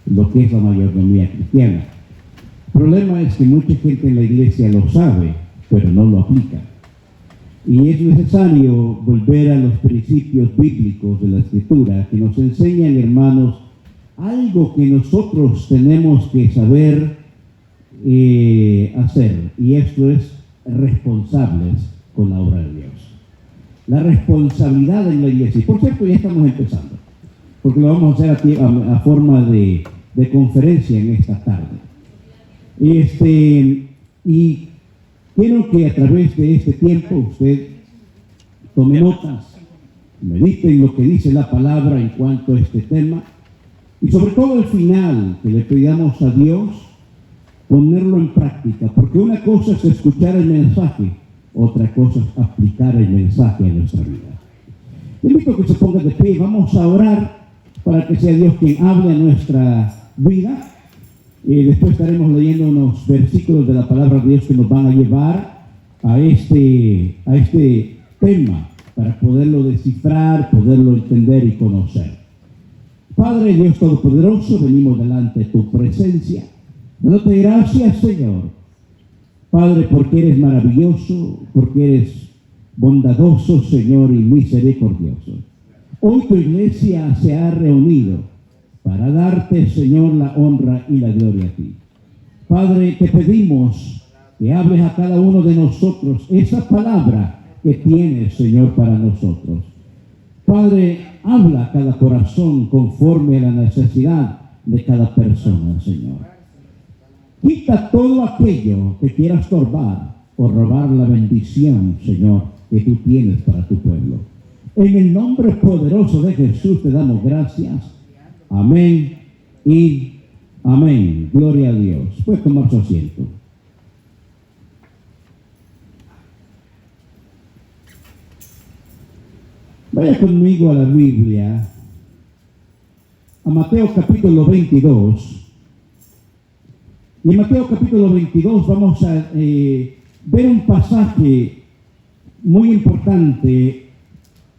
lo que es la mayordomía cristiana. El problema es que mucha gente en la iglesia lo sabe, pero no lo aplica. Y es necesario volver a los principios bíblicos de la Escritura que nos enseñan, hermanos, algo que nosotros tenemos que saber hacer, y esto es responsables con la obra de Dios. La responsabilidad en la iglesia. Y por cierto, ya estamos empezando, porque lo vamos a hacer aquí a forma de conferencia en esta tarde. Y quiero que a través de este tiempo usted tome notas, medite en lo que dice la palabra en cuanto a este tema, y sobre todo al final, que le pidamos a Dios ponerlo en práctica, porque una cosa es escuchar el mensaje, otra cosa es aplicar el mensaje a nuestra vida. Le invito a que se ponga de pie, vamos a orar para que sea Dios quien hable a nuestra vida. Después estaremos leyendo unos versículos de la palabra de Dios que nos van a llevar a este tema para poderlo descifrar, poderlo entender y conocer. Padre Dios Todopoderoso, venimos delante de tu presencia, dándote gracias, Señor. Padre, porque eres maravilloso, porque eres bondadoso, Señor, y misericordioso. Hoy tu iglesia se ha reunido para darte, Señor, la honra y la gloria a ti. Padre, te pedimos que hables a cada uno de nosotros esa palabra que tienes, Señor, para nosotros. Padre, habla a cada corazón conforme a la necesidad de cada persona, Señor. Quita todo aquello que quiera estorbar o robar la bendición, Señor, que tú tienes para tu pueblo. En el nombre poderoso de Jesús te damos gracias. Amén y amén. Gloria a Dios. Puedes tomar su asiento. Vaya conmigo a la Biblia, a Mateo capítulo 22. Y en Mateo capítulo 22 vamos a ver un pasaje muy importante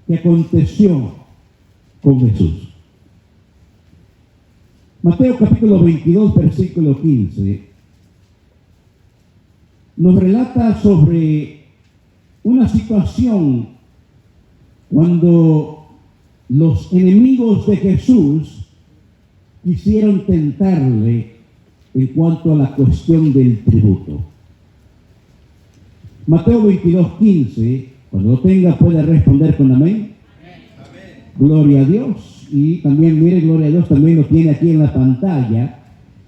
que aconteció con Jesús. Mateo capítulo 22, versículo 15, nos relata sobre una situación cuando los enemigos de Jesús quisieron tentarle en cuanto a la cuestión del tributo. Mateo 22, 15, cuando lo tenga puede responder con amén. Amén. Gloria a Dios. Y también, mire, gloria a Dios, también lo tiene aquí en la pantalla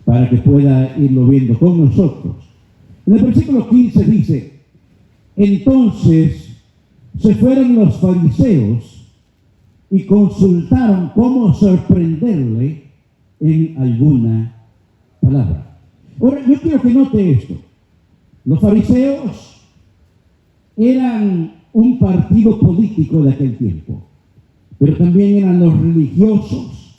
para que pueda irlo viendo con nosotros. En el versículo 15 dice: entonces se fueron los fariseos y consultaron cómo sorprenderle en alguna palabra. Ahora, yo quiero que note esto. Los fariseos eran un partido político de aquel tiempo, pero también eran los religiosos,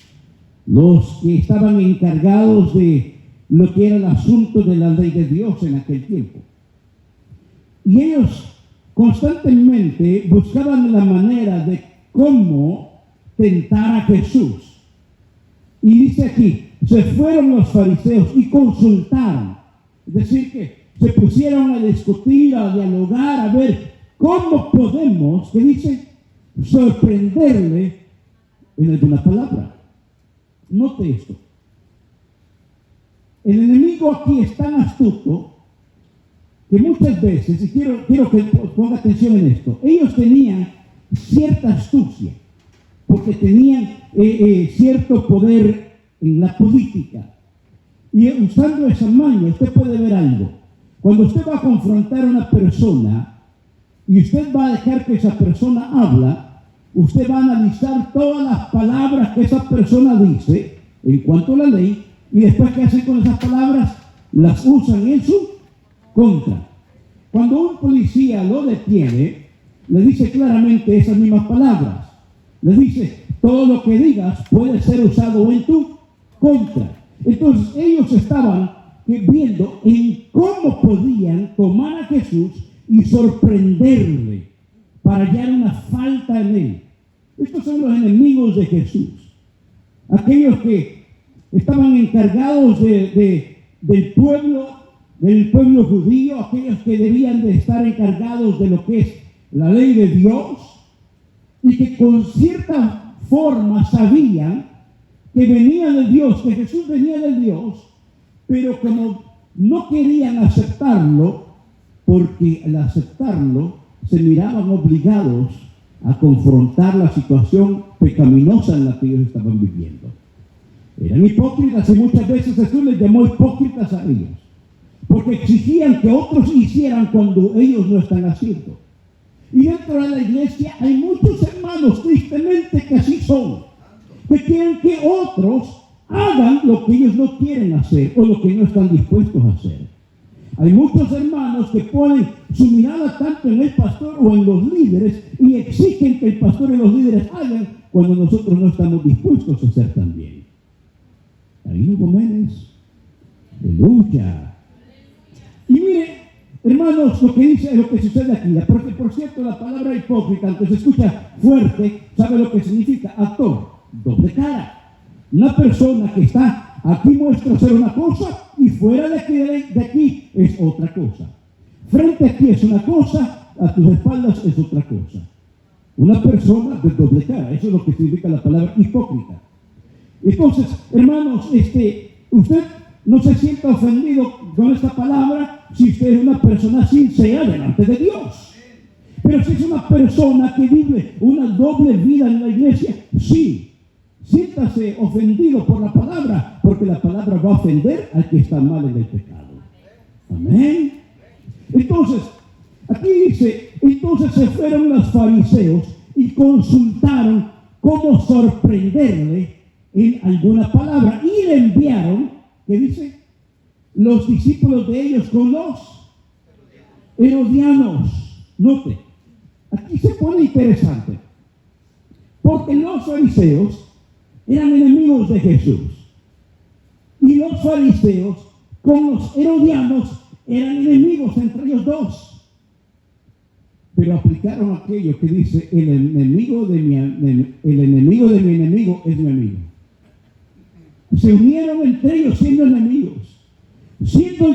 los que estaban encargados de lo que era el asunto de la ley de Dios en aquel tiempo. Y ellos constantemente buscaban la manera de cómo tentar a Jesús. Y dice aquí, se fueron los fariseos y consultaron. Es decir, que se pusieron a discutir, a dialogar, a ver cómo podemos, que dice, sorprenderle en alguna palabra. Note esto. El enemigo aquí es tan astuto que muchas veces, y quiero que ponga atención en esto, ellos tenían cierta astucia, porque tenían cierto poder en la política. Y usando esa maña, usted puede ver algo. Cuando usted va a confrontar a una persona y usted va a dejar que esa persona habla, usted va a analizar todas las palabras que esa persona dice en cuanto a la ley, y después ¿qué hacen con esas palabras? Las usan en su contra. Cuando un policía lo detiene, le dice claramente esas mismas palabras. Le dice, todo lo que digas puede ser usado en tu contra. Entonces ellos estaban viendo en cómo podían tomar a Jesús y sorprenderle para hallar una falta en él. Estos son los enemigos de Jesús. Aquellos que estaban encargados del pueblo judío, aquellos que debían de estar encargados de lo que es la ley de Dios, y que con cierta forma sabían que venía de Dios, que Jesús venía de Dios, pero como no querían aceptarlo, porque al aceptarlo se miraban obligados a confrontar la situación pecaminosa en la que ellos estaban viviendo. Eran hipócritas y muchas veces Jesús les llamó hipócritas a ellos, porque exigían que otros hicieran cuando ellos no están haciendo. Y dentro de la iglesia hay muchos hermanos, tristemente, que así son, que quieren que otros hagan lo que ellos no quieren hacer o lo que no están dispuestos a hacer. Hay muchos hermanos que ponen su mirada tanto en el pastor o en los líderes y exigen que el pastor y los líderes hagan cuando nosotros no estamos dispuestos a hacer también. Darío Gómez, aleluya. Y mire, hermanos, lo que sucede aquí, porque por cierto la palabra hipócrita, aunque se escucha fuerte, ¿sabe lo que significa? Actor, doble cara. Una persona que está aquí muestra ser una cosa y fuera de aquí es otra cosa. Frente a ti es una cosa, a tus espaldas es otra cosa. Una persona de doble cara, eso es lo que significa la palabra hipócrita. Entonces, hermanos, usted no se sienta ofendido con esta palabra si usted es una persona sincera delante de Dios. Pero si es una persona que vive una doble vida en la iglesia, sí, siéntase ofendido por la palabra, porque la palabra va a ofender al que está mal en el pecado. Amén. Entonces, aquí dice, entonces se fueron los fariseos y consultaron cómo sorprenderle en alguna palabra y le enviaron, ¿qué dice? Los discípulos de ellos con los herodianos. Note, aquí se pone interesante, porque los fariseos eran enemigos de Jesús y los fariseos con los herodianos eran enemigos entre ellos dos, pero aplicaron aquello que dice el enemigo de mi enemigo es mi amigo. Se unieron entre ellos siendo enemigos,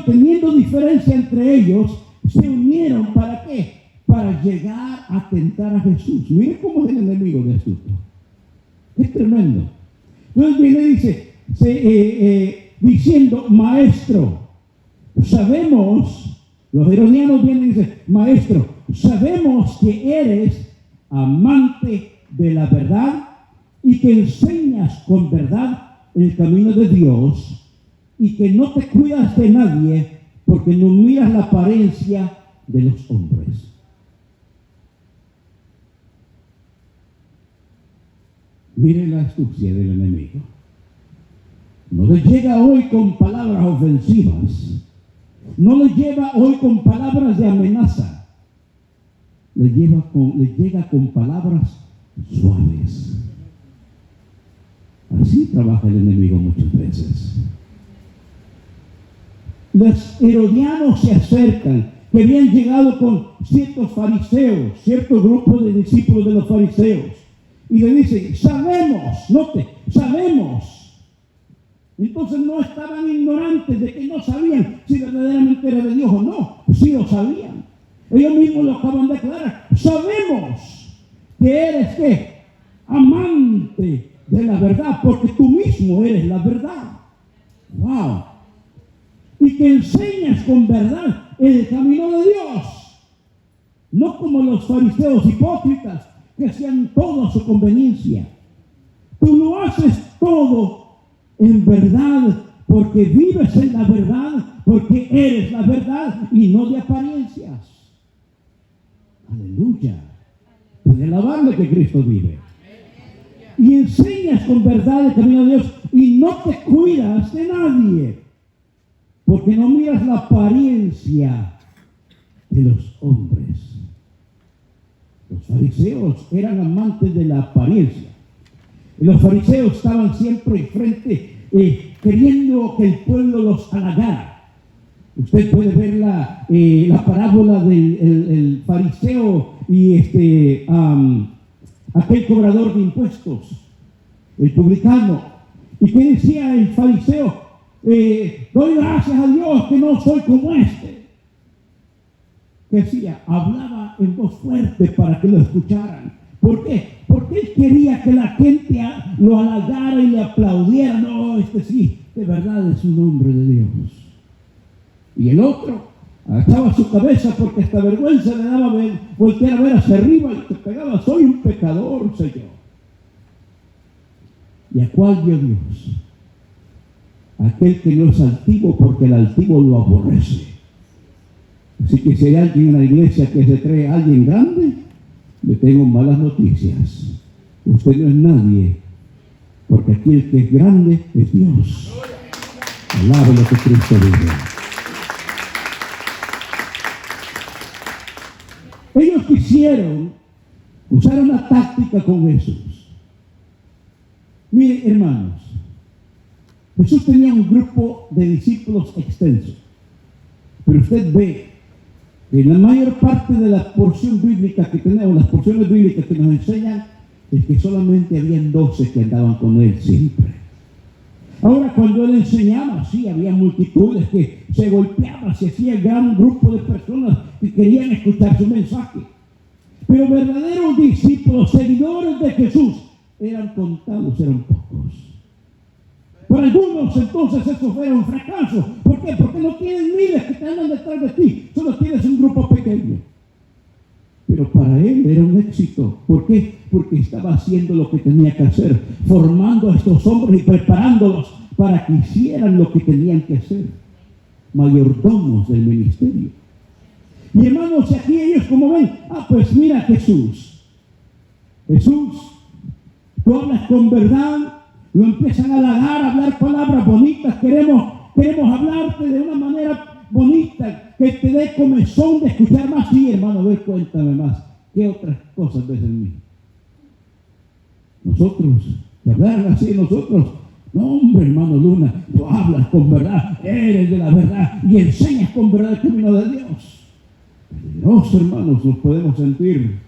teniendo diferencia entre ellos, se unieron. ¿Para qué? Para llegar a tentar a Jesús. Miren cómo es el enemigo de Jesús. Es tremendo. Entonces viene y dice, diciendo, maestro, sabemos, los herodianos vienen y dicen, maestro, sabemos que eres amante de la verdad y que enseñas con verdad el camino de Dios y que no te cuidas de nadie porque no miras la apariencia de los hombres. Mire la astucia del enemigo. No le llega hoy con palabras ofensivas. No le llega hoy con palabras de amenaza. Le llega con palabras suaves. Así trabaja el enemigo muchas veces. Los herodianos se acercan, que habían llegado con ciertos fariseos, cierto grupo de discípulos de los fariseos, y le dicen, sabemos, note, sabemos. Entonces no estaban ignorantes de que no sabían si verdaderamente era de Dios o no, sí lo sabían. Ellos mismos lo acaban de declarar. Sabemos que eres, ¿qué? Amante de la verdad, porque tú mismo eres la verdad. ¡Wow! Y que enseñas con verdad el camino de Dios. No como los fariseos hipócritas que hacían todo a su conveniencia. Tú lo haces todo en verdad, porque vives en la verdad, porque eres la verdad y no de apariencias. Aleluya. Puede alabarle que Cristo vive. Y enseñas con verdad el camino de Dios y no te cuidas de nadie, porque no miras la apariencia de los hombres. Los fariseos eran amantes de la apariencia. Los fariseos estaban siempre enfrente, queriendo que el pueblo los halagara. Usted puede ver la parábola del fariseo y aquel cobrador de impuestos, el publicano. ¿Y qué decía el fariseo? Doy gracias a Dios que no soy como este. ¿Qué decía? Hablaba en voz fuerte para que lo escucharan. ¿Por qué? Porque él quería que la gente lo halagara y le aplaudiera. No, este sí, de verdad es un hombre de Dios. Y el otro agachaba su cabeza porque hasta vergüenza le daba voltear a ver hacia arriba y te pegaba: soy un pecador, Señor. ¿Y a cuál vio Dios? Aquel que no es altivo, porque el altivo lo aborrece. Así que si hay alguien en la iglesia que se cree alguien grande, le tengo malas noticias. Usted no es nadie, porque aquí el que es grande es Dios. Alabe lo que Cristo dice. Ellos quisieron usar una táctica con Jesús. Miren, hermanos, Jesús tenía un grupo de discípulos extenso, pero usted ve que la mayor parte de la porción bíblica que tenemos, las porciones bíblicas que nos enseñan, es que solamente habían 12 que andaban con él siempre. Ahora, cuando él enseñaba, sí, había multitudes que se golpeaban, se hacía gran grupo de personas que querían escuchar su mensaje. Pero verdaderos discípulos, seguidores de Jesús, eran contados, eran pocos. Para algunos entonces eso fue un fracaso. ¿Por qué? Porque no tienes miles que te andan detrás de ti, solo tienes un grupo pequeño. Pero para él era un éxito. ¿Por qué? Porque estaba haciendo lo que tenía que hacer, formando a estos hombres y preparándolos para que hicieran lo que tenían que hacer. Mayordomos del ministerio. Y hermanos, aquí ellos como ven, pues mira Jesús, tú hablas con verdad, lo empiezan a halagar, a hablar palabras bonitas, queremos hablarte de una manera bonita, que te dé comezón de escuchar más. Sí, hermano, a ver, cuéntame más, ¿qué otras cosas ves en mí? Nosotros, de hablar así nosotros, no hombre, hermano Luna, tú hablas con verdad, eres de la verdad y enseñas con verdad el camino de Dios. Dios, hermanos, nos podemos sentir.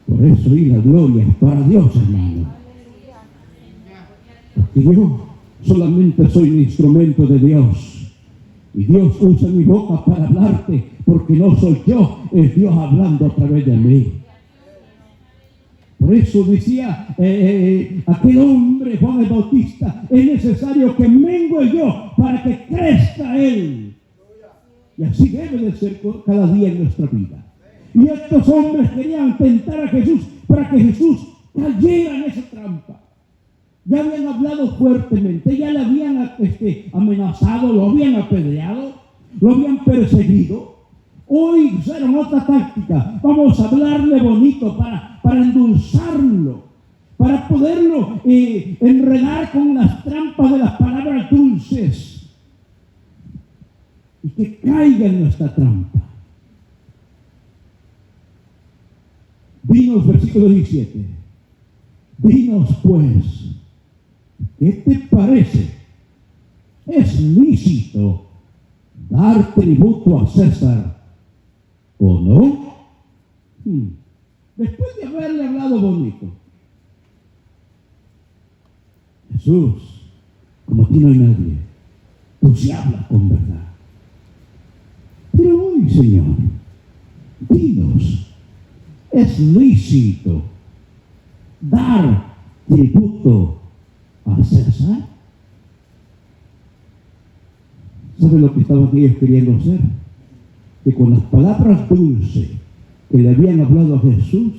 Por eso, y la gloria es para Dios, hermano. Porque yo solamente soy un instrumento de Dios. Y Dios usa mi boca para hablarte, porque no soy yo, es Dios hablando a través de mí. Por eso decía aquel hombre, Juan el Bautista: es necesario que mengue yo para que crezca Él. Y así debe de ser cada día en nuestra vida. Y estos hombres querían tentar a Jesús para que Jesús cayera en esa trampa. Ya habían hablado fuertemente, ya le habían amenazado, lo habían apedreado, lo habían perseguido. Hoy usaron otra táctica: vamos a hablarle bonito para endulzarlo, para poderlo enredar con las trampas de las palabras dulces y que caiga en nuestra trampa. Dinos, versículo 17, dinos pues, ¿qué te parece? ¿Es lícito dar tributo a César o no? Después de haberle hablado bonito, Jesús, como aquí no hay nadie, tú sí hablas con verdad. Pero hoy, Señor, dinos, ¿es lícito dar tributo a César? ¿Sabe lo que estaban ellos queriendo hacer? Que con las palabras dulces que le habían hablado a Jesús,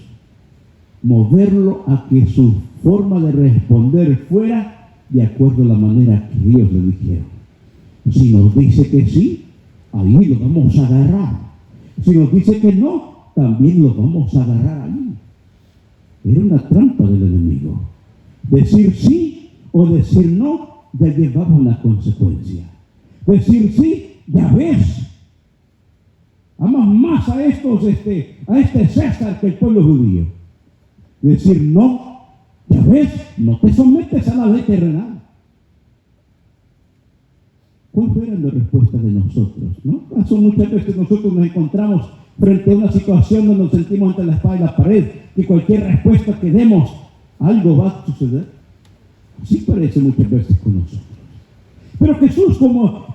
moverlo a que su forma de responder fuera de acuerdo a la manera que Dios le dijeron. Si nos dice que sí, ahí lo vamos a agarrar. Si nos dice que no, también lo vamos a agarrar ahí. Era una trampa del enemigo. Decir sí o decir no, ya llevaba una consecuencia. Decir sí, ya ves, amas más a este César que el pueblo judío. Decir no, ya ves, no te sometes a la ley terrenal. ¿Cuál fue la respuesta de nosotros? ¿No? ¿Acaso muchas veces nosotros nos encontramos frente a una situación donde nos sentimos entre la espada y la pared, que cualquier respuesta que demos, algo va a suceder? Sí parece muchas veces con nosotros. Pero Jesús, como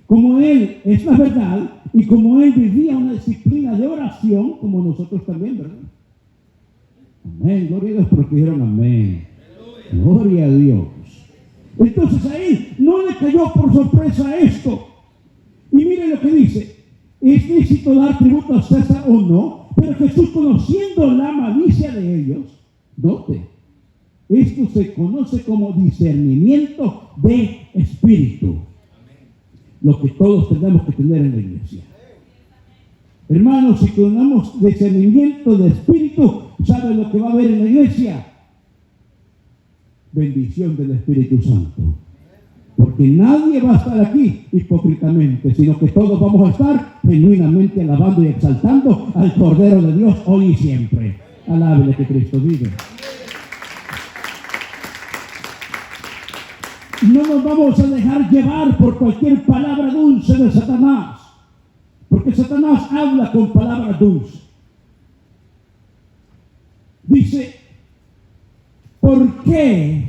como Él es la verdad, y como Él vivía una disciplina de oración, como nosotros también, ¿verdad? Amén, gloria a Dios, porque dijeron amén. Gloria a Dios. Entonces a Él no le cayó por sorpresa esto. Y miren lo que dice: ¿es lícito dar tributo a César o no? Pero Jesús, conociendo la malicia de ellos, note, esto se conoce como discernimiento de espíritu. Lo que todos tenemos que tener en la iglesia. Hermanos, si tenemos discernimiento de espíritu, ¿sabe lo que va a haber en la iglesia? Bendición del Espíritu Santo. Porque nadie va a estar aquí hipócritamente, sino que todos vamos a estar genuinamente alabando y exaltando al Cordero de Dios hoy y siempre. Alábele que Cristo vive. No nos vamos a dejar llevar por cualquier palabra dulce de Satanás, porque Satanás habla con palabras dulces. Dice: ¿por qué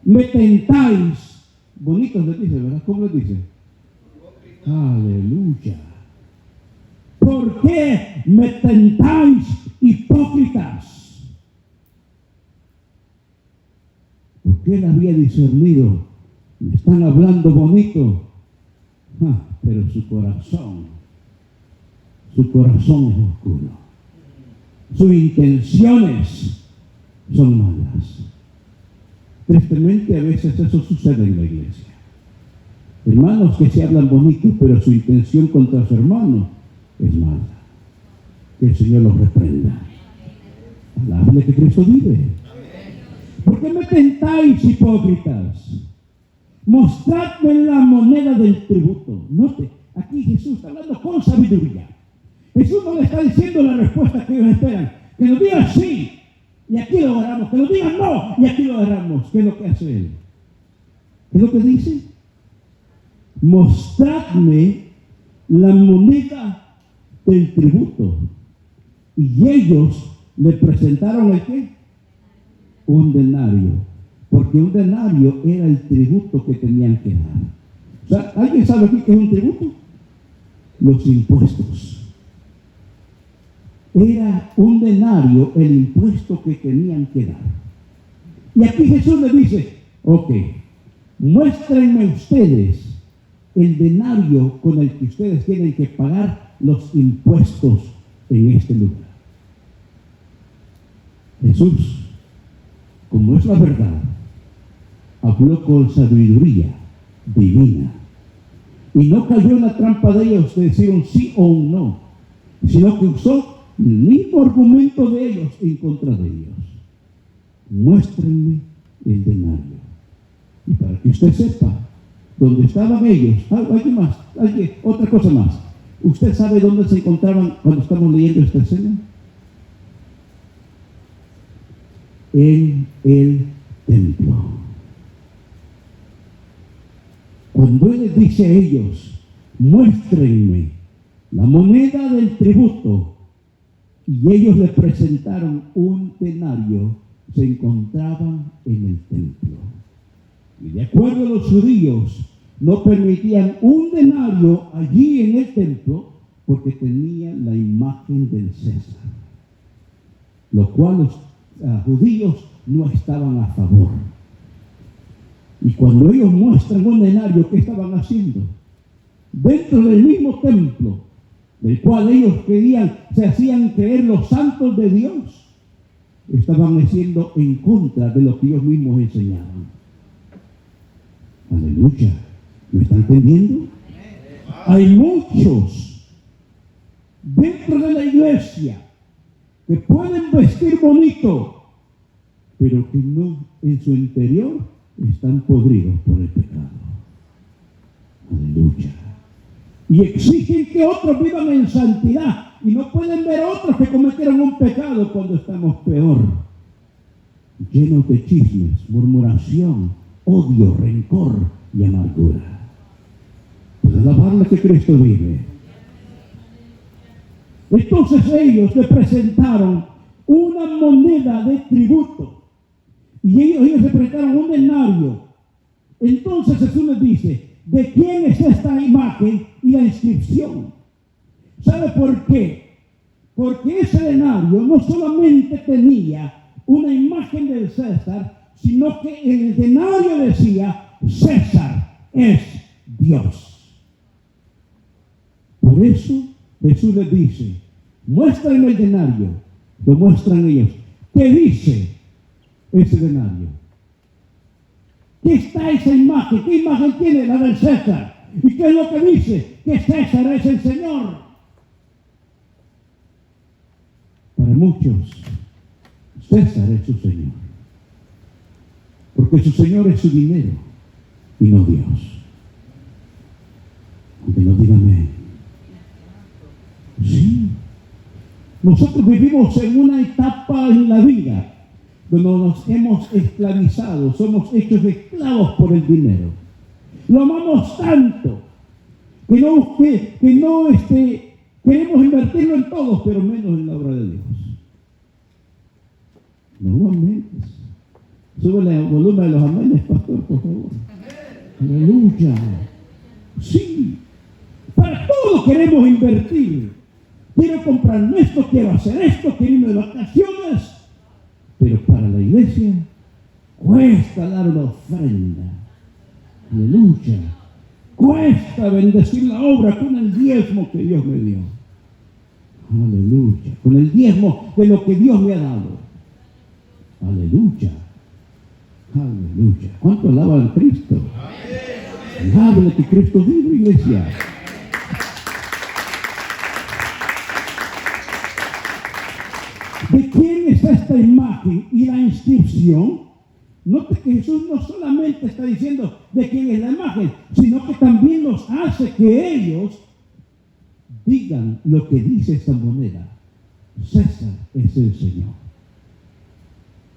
me tentáis? Bonito les dice, ¿verdad? ¿Cómo les dice? Aleluya. ¿Por qué me tentáis, hipócritas? Porque él había discernido. Me están hablando bonito, pero su corazón es oscuro. Sus intenciones son malas. Tristemente a veces eso sucede en la iglesia. Hermanos que se hablan bonito, pero su intención contra su hermano es mala. Que el Señor los reprenda. Alabale que Cristo vive. ¿Por qué me tentáis, hipócritas? Mostradme la moneda del tributo. Note, aquí Jesús está hablando con sabiduría. Jesús no le está diciendo la respuesta que ellos esperan. Que nos digan sí, y aquí lo agarramos. Que nos digan no, y aquí lo agarramos. ¿Qué es lo que hace Él? ¿Qué es lo que dice? Mostradme la moneda del tributo. Y ellos le presentaron ¿el qué? Un denario. Porque un denario era el tributo que tenían que dar. O sea, ¿alguien sabe aquí qué es un tributo? Los impuestos. Era un denario el impuesto que tenían que dar. Y aquí Jesús le dice: ok, muéstrenme ustedes el denario con el que ustedes tienen que pagar los impuestos en este lugar. Jesús, como es la verdad, habló con sabiduría divina y no cayó en la trampa de ellos de decir un sí o un no, sino que usó el mismo argumento de ellos en contra de ellos. Muéstrenme el denario. Y para que usted sepa dónde estaban ellos, alguien más, otra cosa más. ¿Usted sabe dónde se encontraban cuando estamos leyendo esta escena? En el templo. Cuando Él les dice a ellos: muéstrenme la moneda del tributo, y ellos le presentaron un denario, se encontraban en el templo. Y de acuerdo a los judíos, no permitían un denario allí en el templo porque tenían la imagen del César, lo cual los judíos no estaban a favor. Y cuando ellos muestran un denario, ¿qué estaban haciendo? Dentro del mismo templo, del cual ellos se hacían creer los santos de Dios, estaban haciendo en contra de lo que ellos mismos enseñaban. Aleluya. ¿Me están entendiendo? Hay muchos dentro de la iglesia que pueden vestir bonito, pero que no, en su interior están podridos por el pecado. Aleluya. Y exigen que otros vivan en santidad, y no pueden ver otros que cometieron un pecado cuando estamos peor, llenos de chismes, murmuración, odio, rencor y amargura. Pues alabarle que Cristo vive. Entonces ellos le presentaron una moneda de tributo, Y ellos le prestaron un denario. Entonces Jesús les dice, ¿de quién es esta imagen y la inscripción? ¿Sabe por qué? Porque ese denario no solamente tenía una imagen del César, sino que en el denario decía, César es Dios. Por eso Jesús les dice, muéstrenme el denario. Lo muestran ellos. ¿Qué dice ese denario? ¿Qué está esa imagen? ¿Qué imagen tiene la del César? ¿Y qué es lo que dice? Que César es el Señor. Para muchos, César es su Señor. Porque su Señor es su dinero y no Dios. Aunque no digan amén. Sí. Nosotros vivimos en una etapa en la vida donde nos hemos esclavizado, somos hechos esclavos por el dinero. Lo amamos tanto que no queremos invertirlo en todos, pero menos en la obra de Dios. No amén. Sube el volumen de los amenes, pastor, por favor. Aleluya. Sí. Para todo queremos invertir. Quiero comprar esto, quiero hacer esto, quiero irme de vacaciones. Pero para la iglesia cuesta dar una ofrenda. Aleluya. Cuesta bendecir la obra con el diezmo que Dios me dio. Aleluya. Con el diezmo de lo que Dios me ha dado. Aleluya. Aleluya. ¿Cuánto alaban a Cristo? Alábale que Cristo vive, iglesia. ¿De quién es esta imagen y la inscripción? Note que Jesús no solamente está diciendo de quién es la imagen, sino que también los hace que ellos digan lo que dice esta moneda. César es el Señor.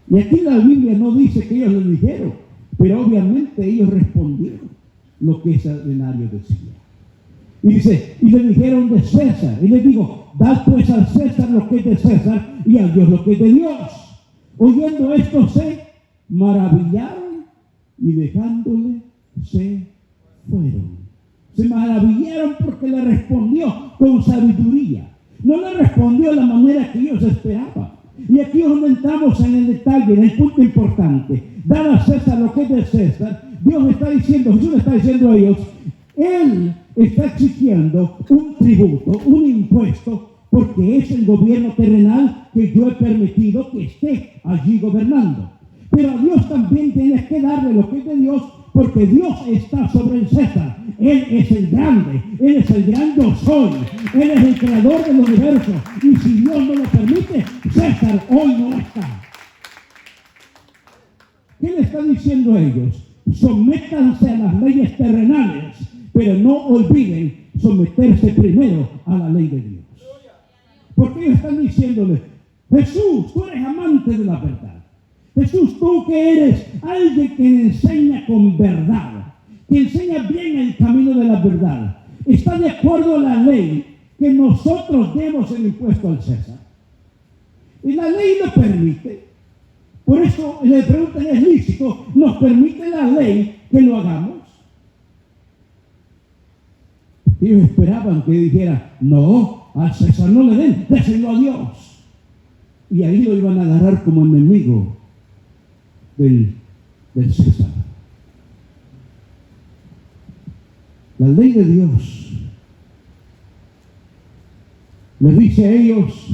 Y aquí la Biblia no dice que ellos lo dijeron, pero obviamente ellos respondieron lo que ese denario decía. Y dice, y le dijeron de César. Y le digo, dad pues al César lo que es de César y a Dios lo que es de Dios. Oyendo esto se maravillaron y dejándole se fueron. Se maravillaron porque le respondió con sabiduría. No le respondió de la manera que ellos esperaban. Y aquí es donde entramos en el detalle, en el punto importante. Dar a César lo que es de César. Dios está diciendo, Jesús está diciendo a ellos, Él está exigiendo un tributo, un impuesto, porque es el gobierno terrenal que yo he permitido que esté allí gobernando. Pero a Dios también tienes que darle lo que es de Dios, porque Dios está sobre el César. Él es el grande, Él es el gran yo soy, Él es el creador del universo. Y si Dios no lo permite, César hoy no está. ¿Qué le está diciendo a ellos? Sométanse a las leyes terrenales, pero no olviden someterse primero a la ley de Dios. Porque ellos están diciéndole, Jesús, tú eres amante de la verdad. Jesús, tú que eres alguien que enseña con verdad, que enseña bien el camino de la verdad, está de acuerdo a la ley que nosotros demos el impuesto al César. Y la ley lo permite. Por eso le preguntan, ¿es lícito? ¿Nos permite la ley que lo hagamos? Ellos esperaban que dijera, no, al César no le den, déselo a Dios. Y ahí lo iban a agarrar como enemigo del César. La ley de Dios les dice a ellos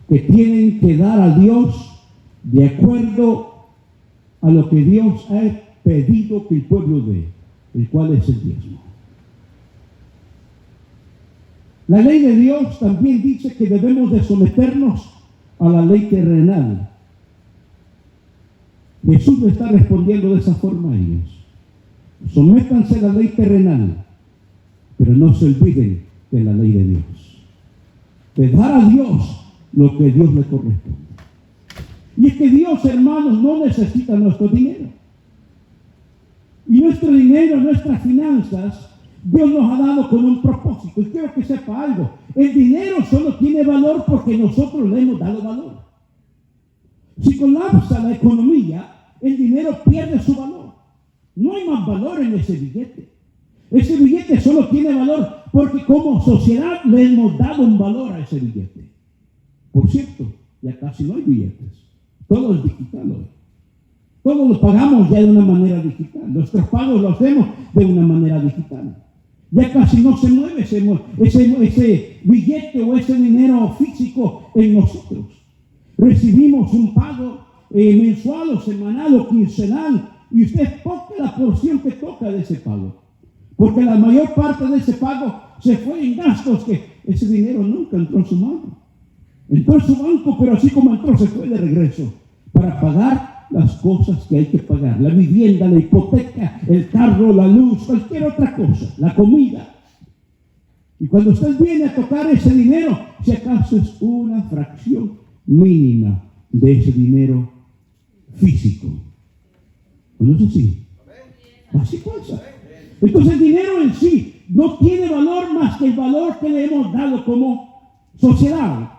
que tienen que dar a Dios de acuerdo a lo que Dios ha pedido que el pueblo dé, el cual es el diezmo. La ley de Dios también dice que debemos de someternos a la ley terrenal. Jesús le está respondiendo de esa forma a ellos. Sométanse a la ley terrenal, pero no se olviden de la ley de Dios. De dar a Dios lo que Dios le corresponde. Y es que Dios, hermanos, no necesita nuestro dinero. Y nuestro dinero, nuestras finanzas, Dios nos ha dado con un propósito. Y quiero que sepa algo. El dinero solo tiene valor porque nosotros le hemos dado valor. Si colapsa la economía, el dinero pierde su valor. No hay más valor en ese billete. Ese billete solo tiene valor porque como sociedad le hemos dado un valor a ese billete. Por cierto, ya casi no hay billetes. Todo es digital hoy. Todo lo pagamos ya de una manera digital. Nuestros pagos los hacemos de una manera digital. Ya casi no se mueve ese billete o ese dinero físico en nosotros. Recibimos un pago mensual o semanal o quincenal y usted es poca la porción que toca de ese pago. Porque la mayor parte de ese pago se fue en gastos que ese dinero nunca entró en su mano. Entró en su banco, pero así como entró, se fue de regreso para pagar las cosas que hay que pagar. La vivienda, la hipoteca, el carro, la luz, cualquier otra cosa, la comida. Y cuando usted viene a tocar ese dinero, si acaso es una fracción mínima de ese dinero físico. ¿No es así? Así pasa. Entonces el dinero en sí no tiene valor más que el valor que le hemos dado como sociedad.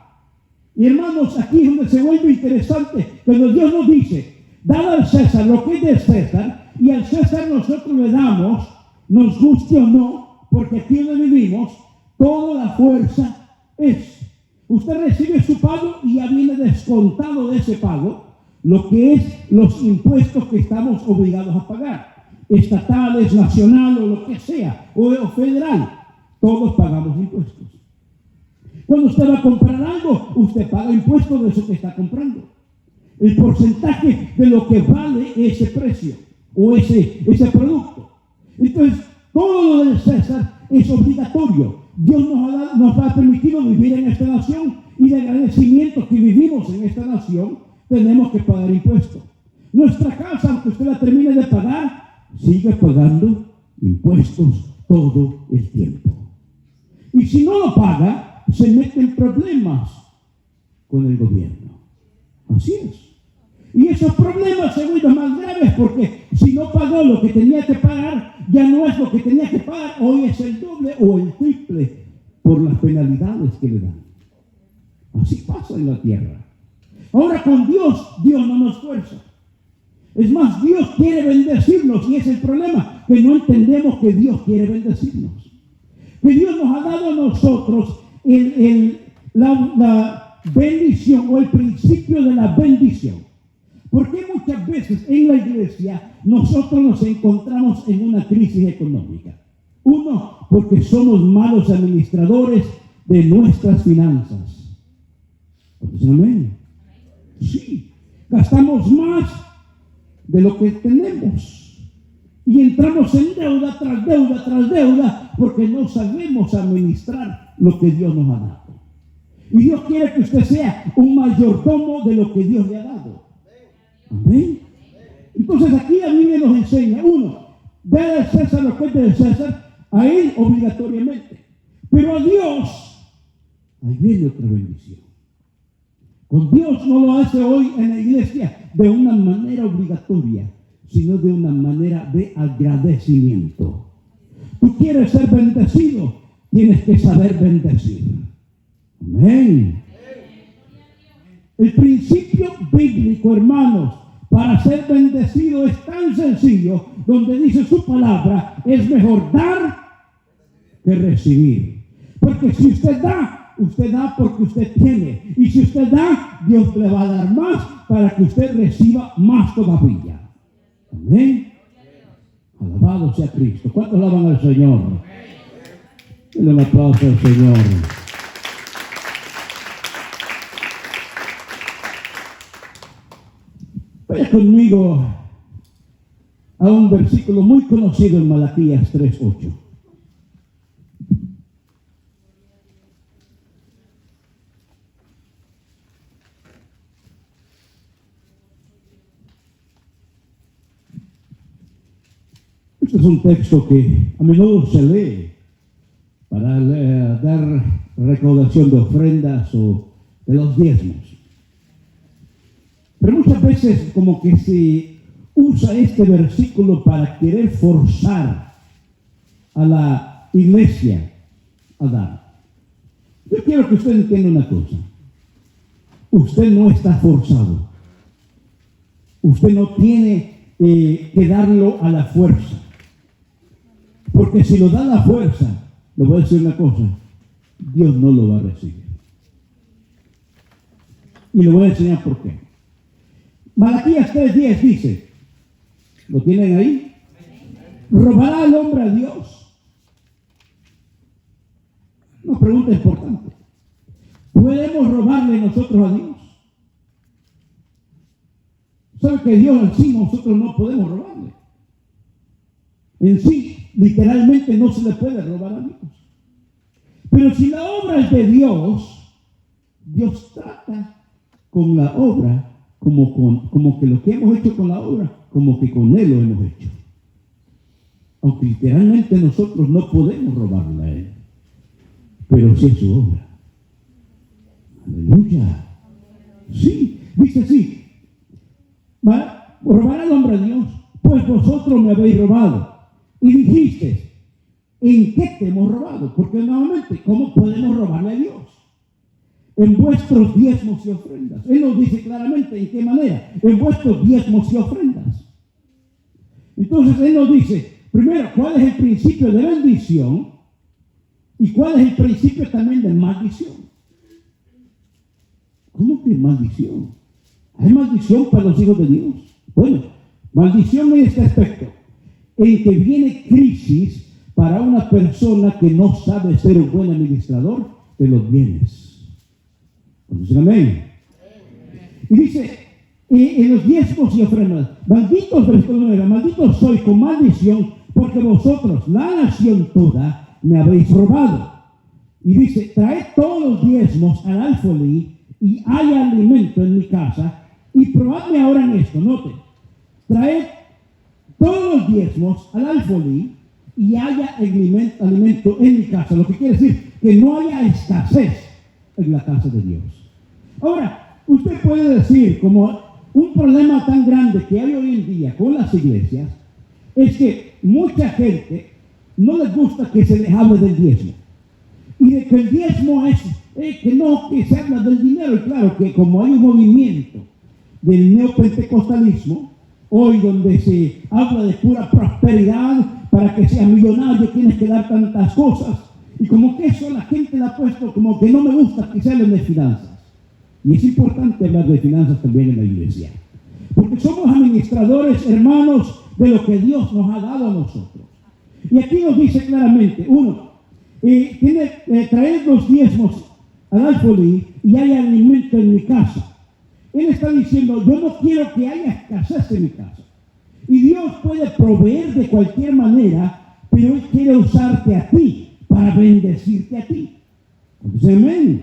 Y hermanos, aquí es donde se vuelve interesante, cuando Dios nos dice, dad al César lo que es del César, y al César nosotros le damos, nos guste o no, porque aquí donde vivimos, toda la fuerza es. Usted recibe su pago y ya viene descontado de ese pago lo que es los impuestos que estamos obligados a pagar. Estatales, nacional o lo que sea, o federal, todos pagamos impuestos. Cuando usted va a comprar algo, usted paga impuestos de eso que está comprando. El porcentaje de lo que vale ese precio o ese producto. Entonces, todo lo del César es obligatorio. Dios nos ha permitido vivir en esta nación y de agradecimiento que vivimos en esta nación, tenemos que pagar impuestos. Nuestra casa, aunque usted la termine de pagar, sigue pagando impuestos todo el tiempo. Y si no lo paga, se mete en problemas con el gobierno. Así es. Y esos problemas se vuelven más graves porque si no pagó lo que tenía que pagar, ya no es lo que tenía que pagar, hoy es el doble o el triple por las penalidades que le dan. Así pasa en la tierra. Ahora con Dios no nos fuerza. Es más, Dios quiere bendecirnos y es el problema, que no entendemos que Dios quiere bendecirnos. Que Dios nos ha dado a nosotros la bendición o el principio de la bendición. Porque muchas veces en la iglesia nosotros nos encontramos en una crisis económica. Uno, porque somos malos administradores de nuestras finanzas. Amén. Sí, gastamos más de lo que tenemos y entramos en deuda tras deuda tras deuda porque no sabemos administrar lo que Dios nos ha dado. Y Dios quiere que usted sea un mayordomo de lo que Dios le ha dado. Amén. Entonces aquí la Biblia nos enseña, uno, dar al César lo que es del César, a él obligatoriamente, pero a Dios ahí viene otra bendición. Con Dios no lo hace hoy en la iglesia de una manera obligatoria, sino de una manera de agradecimiento. Tú quieres ser bendecido, tienes que saber bendecir. Amén. El principio bíblico, hermanos, para ser bendecido es tan sencillo, donde dice su palabra, es mejor dar que recibir. Porque si usted da porque usted tiene. Y si usted da, Dios le va a dar más para que usted reciba más todavía. Amén. Alabado sea Cristo. ¿Cuántos alaban al Señor? Denle un aplauso al Señor. Vaya conmigo a un versículo muy conocido en Malaquías 3:8. Este es un texto que a menudo se lee para dar recaudación de ofrendas o de los diezmos. Pero muchas veces como que se usa este versículo para querer forzar a la iglesia a dar. Yo quiero que usted entienda una cosa. Usted no está forzado usted no tiene que darlo a la fuerza. Porque si lo da a la fuerza, le voy a decir una cosa, Dios no lo va a recibir. Y le voy a enseñar por qué. Malaquías 3:10 dice, ¿lo tienen ahí? ¿Robará el hombre a Dios? Una pregunta importante. ¿Podemos robarle nosotros a Dios? ¿Sabe que Dios en sí nosotros no podemos robarle? En sí, literalmente no se le puede robar a Dios. Pero si la obra es de Dios, Dios trata con la obra como que lo que hemos hecho con la obra, como que con Él lo hemos hecho. Aunque literalmente nosotros no podemos robarle a Él, pero sí es su obra. Aleluya. Sí, dice así. ¿Robará el hombre a Dios? Pues vosotros me habéis robado. Y dijiste, ¿en qué te hemos robado? Porque nuevamente, ¿cómo podemos robarle a Dios? En vuestros diezmos y ofrendas. Él nos dice claramente en qué manera. En vuestros diezmos y ofrendas. Entonces Él nos dice, primero, ¿cuál es el principio de bendición? ¿Y cuál es el principio también de maldición? ¿Cómo que maldición? ¿Hay maldición para los hijos de Dios? Bueno, maldición en este aspecto, en que viene crisis para una persona que no sabe ser un buen administrador de los bienes. Entonces, amén. Y dice, en los diezmos y ofrendas, malditos, versículo 9, malditos sois con maldición, porque vosotros, la nación toda, me habéis robado. Y dice, traed todos los diezmos al alfolí, y haya alimento en mi casa, y probadme ahora en esto, note, traed todos los diezmos al alfolí, y haya alimento en mi casa, lo que quiere decir que no haya escasez en la casa de Dios. Ahora, usted puede decir, como un problema tan grande que hay hoy en día con las iglesias, es que mucha gente no les gusta que se les hable del diezmo. Y de que el diezmo es que se habla del dinero. Y claro que como hay un movimiento del neopentecostalismo, hoy donde se habla de pura prosperidad, para que seas millonario tienes que dar tantas cosas. Y como que eso la gente le ha puesto como que no me gusta que se hablen de finanzas. Y es importante hablar de finanzas también en la iglesia. Porque somos administradores, hermanos, de lo que Dios nos ha dado a nosotros. Y aquí nos dice claramente, uno, traer los diezmos al alfolí y haya alimento en mi casa. Él está diciendo, yo no quiero que haya escasez en mi casa. Y Dios puede proveer de cualquier manera, pero Él quiere usarte a ti para bendecirte a ti. Entonces, amén.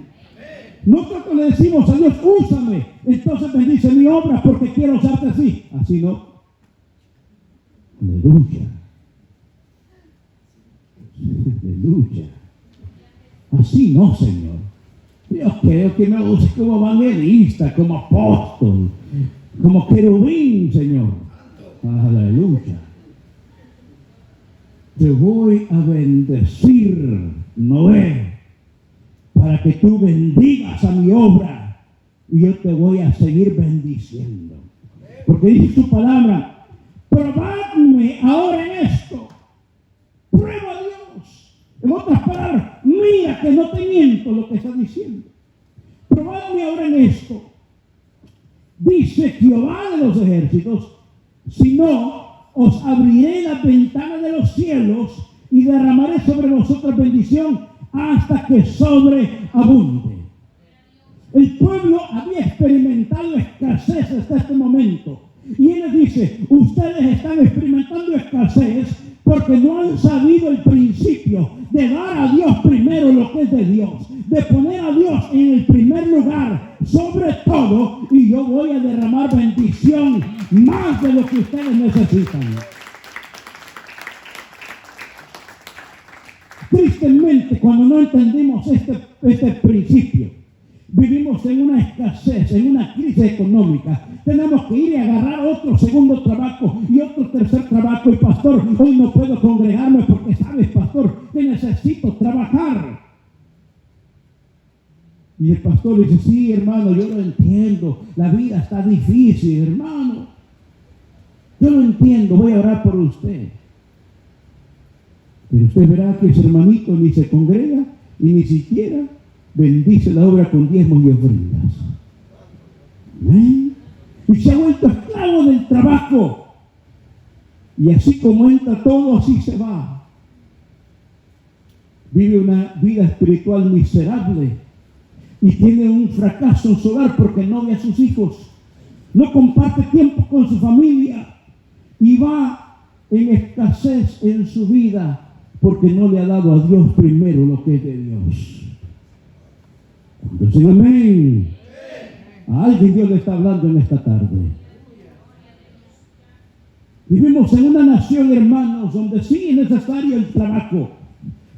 Nosotros le decimos a Dios, úsame, entonces bendice mi obra porque quiero usarte así. Así no. Aleluya. Aleluya. Así no, Señor. Yo quiero que me uses como evangelista, como apóstol, como querubín, Señor. Aleluya. Te voy a bendecir, Noé, para que tú bendigas a mi obra y yo te voy a seguir bendiciendo. Porque dice su palabra, probadme ahora en esto. Prueba a Dios. En otras palabras, mira que no te miento lo que está diciendo. Probadme ahora en esto. Dice Jehová de los ejércitos, si no, os abriré las ventanas de los cielos y derramaré sobre vosotros bendición hasta que sobreabunde. El pueblo había experimentado escasez hasta este momento. Y él les dice, ustedes están experimentando escasez porque no han sabido el principio de dar a Dios primero lo que es de Dios, de poner a Dios en el primer lugar sobre todo, y yo voy a derramar bendición más de lo que ustedes necesitan. Tristemente, cuando no entendimos este principio, vivimos en una escasez, en una crisis económica. Tenemos que ir y agarrar otro segundo trabajo y otro tercer trabajo. Y pastor, hoy no puedo congregarme porque sabes, pastor, que necesito trabajar. Y el pastor dice, sí, hermano, yo lo entiendo. La vida está difícil, hermano. Yo lo entiendo, voy a orar por usted. Pero usted verá que ese hermanito ni se congrega y ni siquiera bendice la obra con diezmos y ofrendas. Amén. Y se ha vuelto esclavo del trabajo. Y así como entra todo, así se va. Vive una vida espiritual miserable y tiene un fracaso en su hogar porque no ve a sus hijos, no comparte tiempo con su familia y va en escasez en su vida porque no le ha dado a Dios primero lo que es de Dios. Entonces, amén. A alguien Dios le está hablando en esta tarde. Vivimos en una nación, hermanos, donde sí es necesario el trabajo,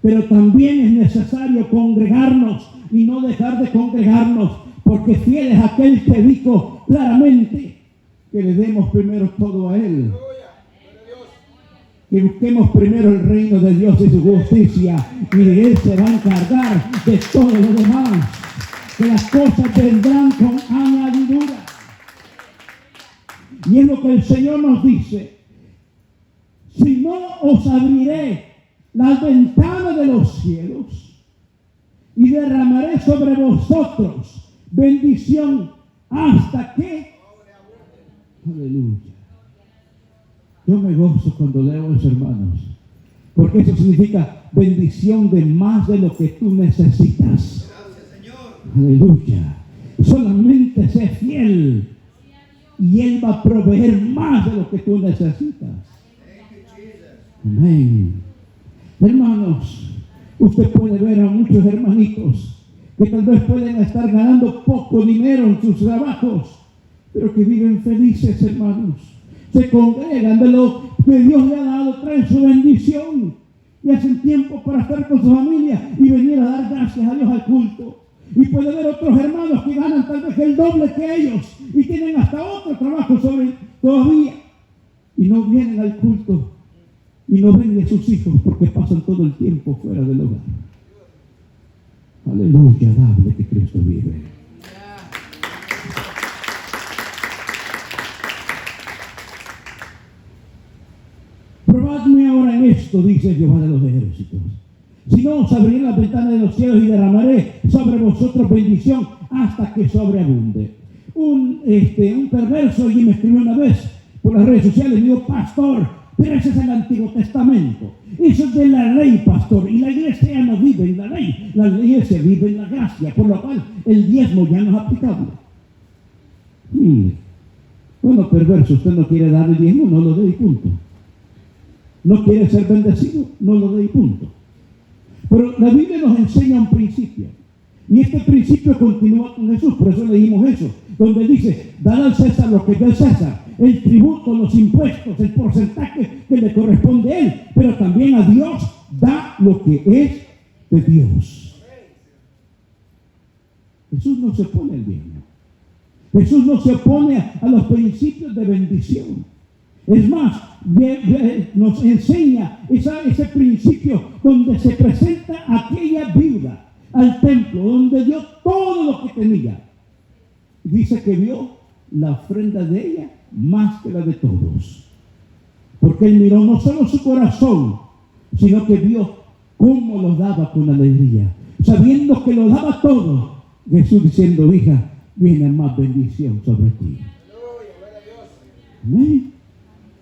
pero también es necesario congregarnos y no dejar de congregarnos, porque fiel es aquel que dijo claramente que le demos primero todo a Él. Que busquemos primero el reino de Dios y su justicia, y de Él se va a encargar de todo lo demás. Que las cosas vendrán con añadidura. Y es lo que el Señor nos dice: si no, os abriré las ventanas de los cielos y derramaré sobre vosotros bendición hasta que... Aleluya. Yo me gozo cuando leo eso, hermanos, porque eso significa bendición de más de lo que tú necesitas. Aleluya. Solamente sé fiel y Él va a proveer más de lo que tú necesitas. Amén. Hermanos, usted puede ver a muchos hermanitos que tal vez pueden estar ganando poco dinero en sus trabajos, pero que viven felices, hermanos. Se congregan de lo que Dios le ha dado, traen su bendición y hacen tiempo para estar con su familia y venir a dar gracias a Dios al culto. Y puede ver otros hermanos que ganan tal vez el doble que ellos y tienen hasta otro trabajo todavía y no vienen al culto y no ven a sus hijos porque pasan todo el tiempo fuera del hogar. Aleluya, dable que Cristo vive. Probadme ahora en esto, dice Jehová de los ejércitos. Si no, os abriré las ventanas de los cielos y derramaré sobre vosotros bendición hasta que sobreabunde. Un perverso allí me escribió una vez por las redes sociales, me dijo: pastor, pero ese es el Antiguo Testamento. Eso es de la ley, pastor. Y la iglesia ya no vive en la ley. La iglesia vive en la gracia, por lo cual el diezmo ya no es aplicable. Bueno, perverso, usted no quiere dar el diezmo, no lo dé y punto. No quiere ser bendecido, no lo dé y punto. Pero la Biblia nos enseña un principio. Y este principio continúa con Jesús, por eso leímos eso, donde dice: dad al César lo que es del César, el tributo, los impuestos, el porcentaje que le corresponde a él, pero también a Dios da lo que es de Dios. Jesús no se opone al bien. Jesús no se opone a los principios de bendición. Es más, nos enseña ese principio donde se presenta aquella viuda al templo, donde dio todo lo que tenía. Dice que vio la ofrenda de ella más que la de todos. Porque él miró no solo su corazón, sino que vio cómo lo daba con alegría. Sabiendo que lo daba todo, Jesús diciendo: hija, viene más bendición sobre ti. Amén.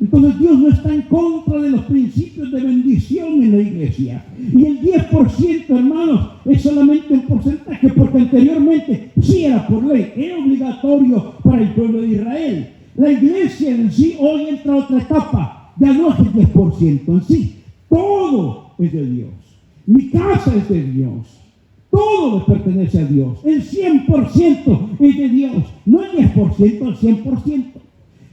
Entonces Dios no está en contra de los principios de bendición en la iglesia. Y el 10%, hermanos, es solamente un porcentaje, porque anteriormente sí era por ley, era obligatorio para el pueblo de Israel. La iglesia en sí hoy entra a otra etapa, ya no es el 10% en sí, todo es de Dios. Mi casa es de Dios, todo le pertenece a Dios, el 100% es de Dios, no el 10%, el 100%.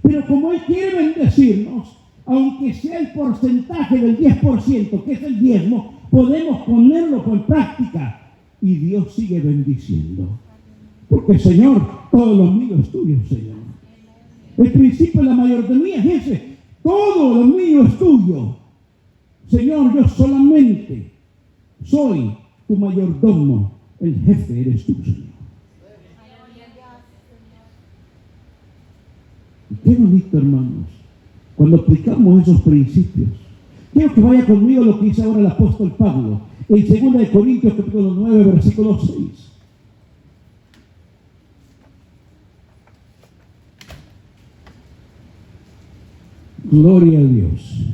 Pero como Él quiere bendecirnos, aunque sea el porcentaje del 10%, que es el diezmo, podemos ponerlo en práctica y Dios sigue bendiciendo. Porque, Señor, todo lo mío es tuyo, Señor. El principio de la mayordomía es ese: todo lo mío es tuyo. Señor, yo solamente soy tu mayordomo, el jefe eres tú, Señor. Qué bonito, hermanos, cuando aplicamos esos principios. Quiero que vaya conmigo lo que dice ahora el apóstol Pablo en 2 Corintios capítulo 9, versículo 6. Gloria a Dios.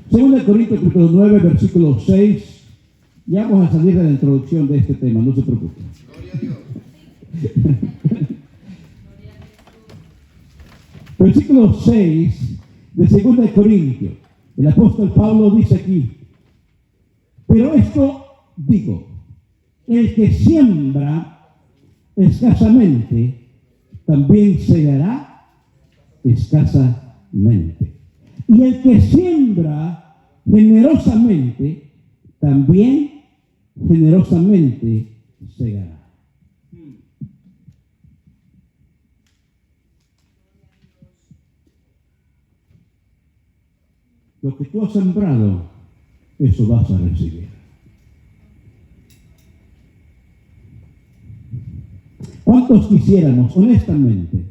2 Corintios capítulo 9, versículo 6. Ya vamos a salir de la introducción de este tema, no se preocupen. Gloria a Dios. Versículo 6 de 2 Corintios. El apóstol Pablo dice aquí: pero esto digo, el que siembra escasamente, también segará escasamente. Y el que siembra generosamente, también generosamente segará. Lo que tú has sembrado, eso vas a recibir. ¿Cuántos quisiéramos, honestamente,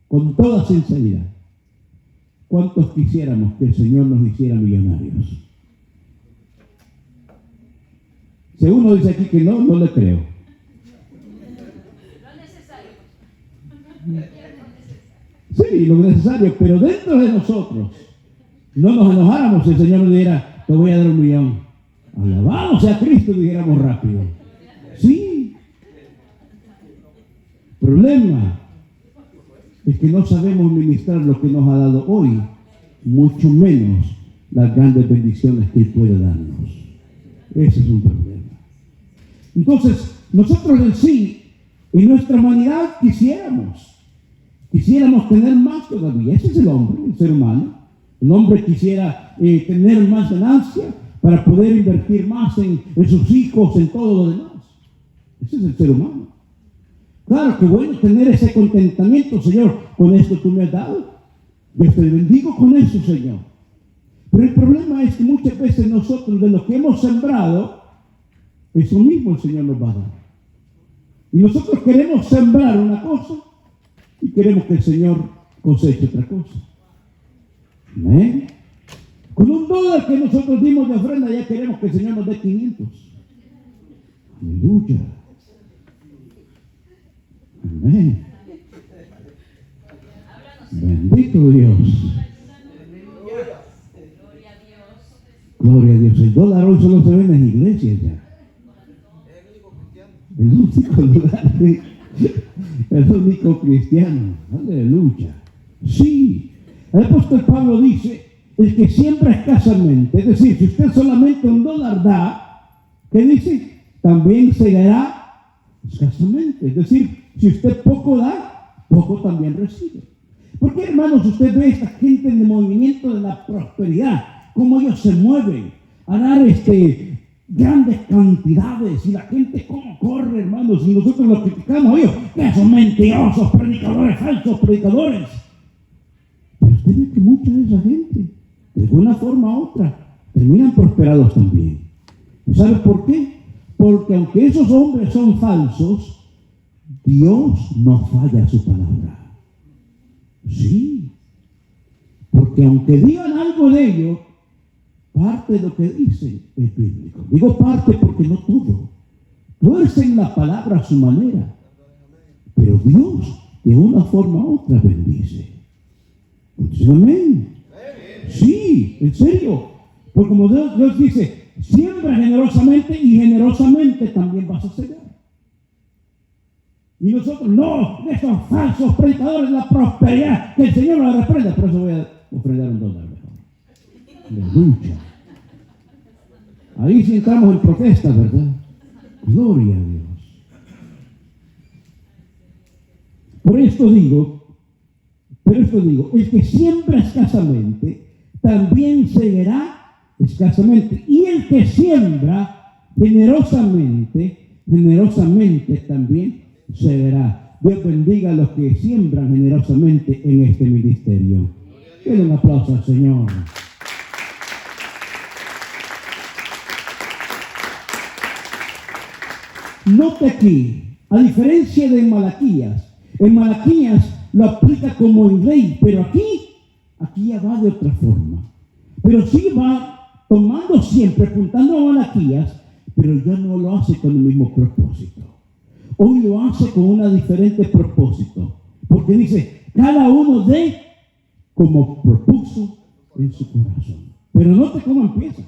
con toda sinceridad, cuántos quisiéramos que el Señor nos hiciera millonarios? Si uno dice aquí que no, no le creo. Sí, lo necesario, pero dentro de nosotros no nos enojáramos si el Señor nos dijera: te voy a dar 1 millón. Alabado sea Cristo, dijéramos rápido. Sí. Problema es que no sabemos ministrar lo que nos ha dado hoy, mucho menos las grandes bendiciones que Él puede darnos. Ese es un problema. Entonces, nosotros en sí, en nuestra humanidad, quisiéramos tener más todavía. Ese es el hombre, el ser humano. El hombre quisiera tener más ganancia para poder invertir más en sus hijos, en todo lo demás. Ese es el ser humano. Claro que bueno tener ese contentamiento, Señor, con esto tú me has dado. Yo te bendigo con eso, Señor. Pero el problema es que muchas veces nosotros, de lo que hemos sembrado, eso mismo el Señor nos va a dar. Y nosotros queremos sembrar una cosa y queremos que el Señor coseche otra cosa. Amén. Con $1 que nosotros dimos de ofrenda, ya queremos que el Señor nos dé 500. Aleluya. Amén. Bendito Dios. Gloria a Dios. El dólar hoy solo se vende en iglesias ya. El único lugar, el único cristiano. Aleluya. Sí. El apóstol Pablo dice: el que siembra escasamente, es decir, si usted solamente $1 da, ¿qué dice? También segará escasamente. Es decir, si usted poco da, poco también recibe. Porque, hermanos, usted ve a esta gente en el movimiento de la prosperidad, cómo ellos se mueven a dar grandes cantidades, y la gente cómo corre, hermanos, y nosotros lo criticamos, ellos, que son mentirosos, predicadores, falsos predicadores. Pero usted ve que mucha de esa gente, de alguna forma u otra, terminan prosperados también. ¿Sabe por qué? Porque aunque esos hombres son falsos, Dios no falla a su palabra. Sí. Porque aunque digan algo de ello, parte de lo que dicen es bíblico. Digo parte porque no todo. Tuercen la palabra a su manera. Pero Dios, de una forma u otra, bendice. Entonces, amén. Sí, en serio. Porque como Dios dice, siembra generosamente y generosamente también vas a cegar. Y nosotros, no, estos falsos predicadores de la prosperidad, que el Señor nos reprenda. Por eso voy a ofrendar $1 mejor. Aleluya. Ahí sí entramos en protesta, ¿verdad? Gloria a Dios. Por esto digo, el que siembra escasamente, también segará escasamente. Y el que siembra generosamente también segará. Dios bendiga a los que siembran generosamente en este ministerio. Denle un aplauso al Señor. Note aquí, a diferencia de en Malaquías lo aplica como en ley, pero aquí ya va de otra forma. Pero sí va tomando siempre, apuntando a Malaquías, pero ya no lo hace con el mismo propósito. Hoy lo hace con un diferente propósito, porque dice, cada uno dé como propuso en su corazón. Pero note cómo empieza.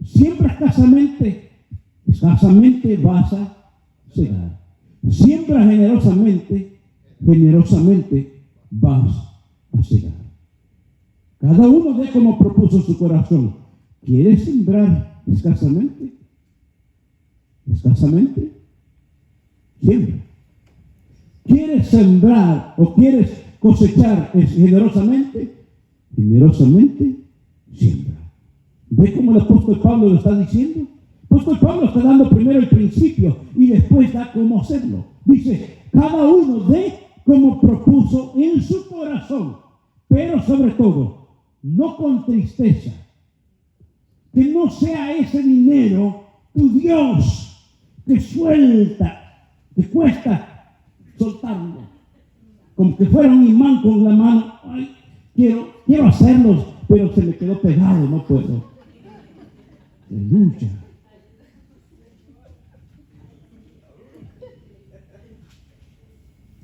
Siembra escasamente vas a cegar. Siembra generosamente vas a cegar. Cada uno dé como propuso en su corazón. ¿Quieres sembrar escasamente? Escasamente, siembra. ¿Quieres sembrar o quieres cosechar generosamente? Generosamente, siembra. ¿Ve cómo el apóstol Pablo lo está diciendo? El apóstol Pablo está dando primero el principio y después da cómo hacerlo. Dice, cada uno dé como propuso en su corazón, pero sobre todo, no con tristeza. Que no sea ese dinero tu Dios que suelta, que cuesta soltarlo. Como que fuera un imán con la mano. Ay, quiero hacerlo, pero se me quedó pegado, no puedo. Aleluya.